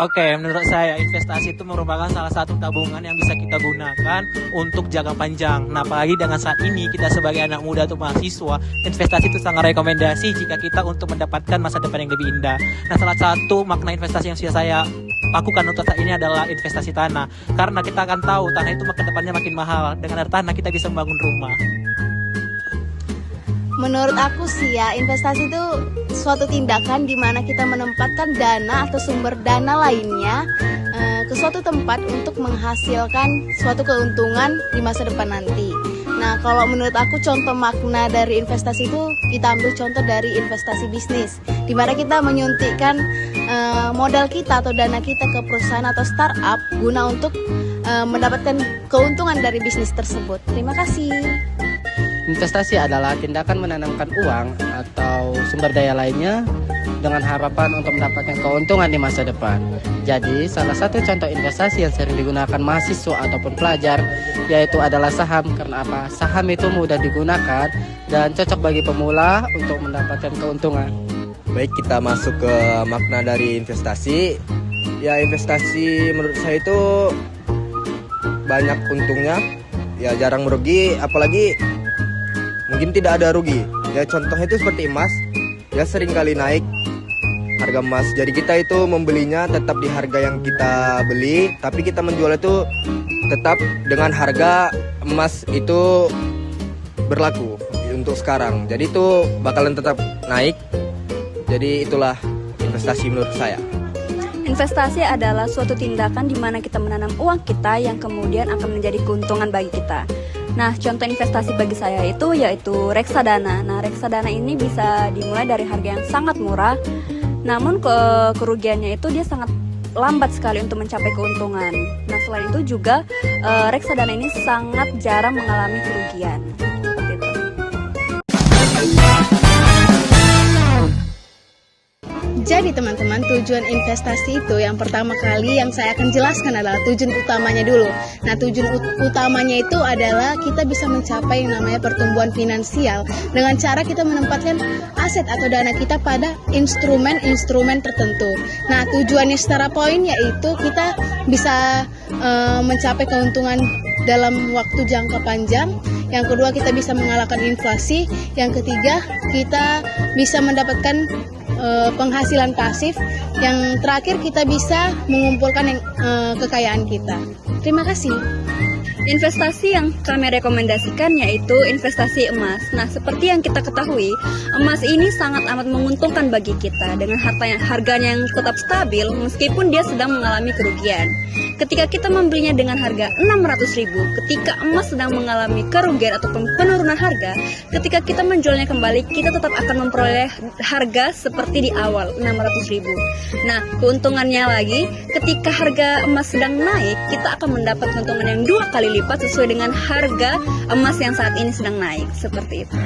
Oke, menurut saya investasi itu merupakan salah satu tabungan yang bisa kita gunakan untuk jangka panjang. Nah, apalagi dengan saat ini kita sebagai anak muda atau mahasiswa, investasi itu sangat rekomendasi jika kita untuk mendapatkan masa depan yang lebih indah. Nah, salah satu makna investasi yang sudah saya lakukan untuk saat ini adalah investasi tanah. Karena kita akan tahu tanah itu ke depannya makin mahal. Dengan ada tanah kita bisa membangun rumah. Menurut aku sih ya, investasi itu suatu tindakan di mana kita menempatkan dana atau sumber dana lainnya ke suatu tempat untuk menghasilkan suatu keuntungan di masa depan nanti. Nah, kalau menurut aku contoh makna dari investasi itu kita ambil contoh dari investasi bisnis, di mana kita menyuntikkan modal kita atau dana kita ke perusahaan atau startup guna untuk mendapatkan keuntungan dari bisnis tersebut. Terima kasih. Investasi adalah tindakan menanamkan uang atau sumber daya lainnya dengan harapan untuk mendapatkan keuntungan di masa depan. Jadi, salah satu contoh investasi yang sering digunakan mahasiswa ataupun pelajar yaitu adalah saham. Karena apa? Saham itu mudah digunakan dan cocok bagi pemula untuk mendapatkan keuntungan. Baik, kita masuk ke makna dari investasi. Ya, investasi menurut saya itu banyak untungnya, ya jarang merugi, apalagi mungkin tidak ada rugi. Ya contohnya itu seperti emas, ya sering kali naik harga emas. Jadi kita itu membelinya tetap di harga yang kita beli, tapi kita menjual itu tetap dengan harga emas itu berlaku untuk sekarang. Jadi itu bakalan tetap naik. Jadi itulah investasi menurut saya. Investasi adalah suatu tindakan di mana kita menanam uang kita yang kemudian akan menjadi keuntungan bagi kita. Nah, contoh investasi bagi saya itu yaitu reksadana. Nah, reksadana ini bisa dimulai dari harga yang sangat murah, namun kerugiannya itu dia sangat lambat sekali untuk mencapai keuntungan. Nah, selain itu juga reksadana ini sangat jarang mengalami kerugian. Seperti itu. Jadi teman-teman, tujuan investasi itu yang pertama kali yang saya akan jelaskan adalah tujuan utamanya dulu. Nah, tujuan utamanya itu adalah kita bisa mencapai yang namanya pertumbuhan finansial dengan cara kita menempatkan aset atau dana kita pada instrumen-instrumen tertentu. Nah, tujuannya secara poin yaitu kita bisa mencapai keuntungan dalam waktu jangka panjang. Yang kedua, kita bisa mengalahkan inflasi. Yang ketiga, kita bisa mendapatkan penghasilan pasif. Yang terakhir, kita bisa mengumpulkan kekayaan kita. Terima kasih. Investasi yang kami rekomendasikan yaitu investasi emas. Nah, seperti yang kita ketahui, emas ini sangat amat menguntungkan bagi kita dengan harganya yang tetap stabil meskipun dia sedang mengalami kerugian. Ketika kita membelinya dengan harga 600.000, ketika emas sedang mengalami kerugian ataupun penurunan harga, ketika kita menjualnya kembali, kita tetap akan memperoleh harga seperti di awal, 600.000. Nah, keuntungannya lagi, ketika harga emas sedang naik, kita akan mendapat keuntungan yang 2 kali lipat sesuai dengan harga emas yang saat ini sedang naik, seperti itu.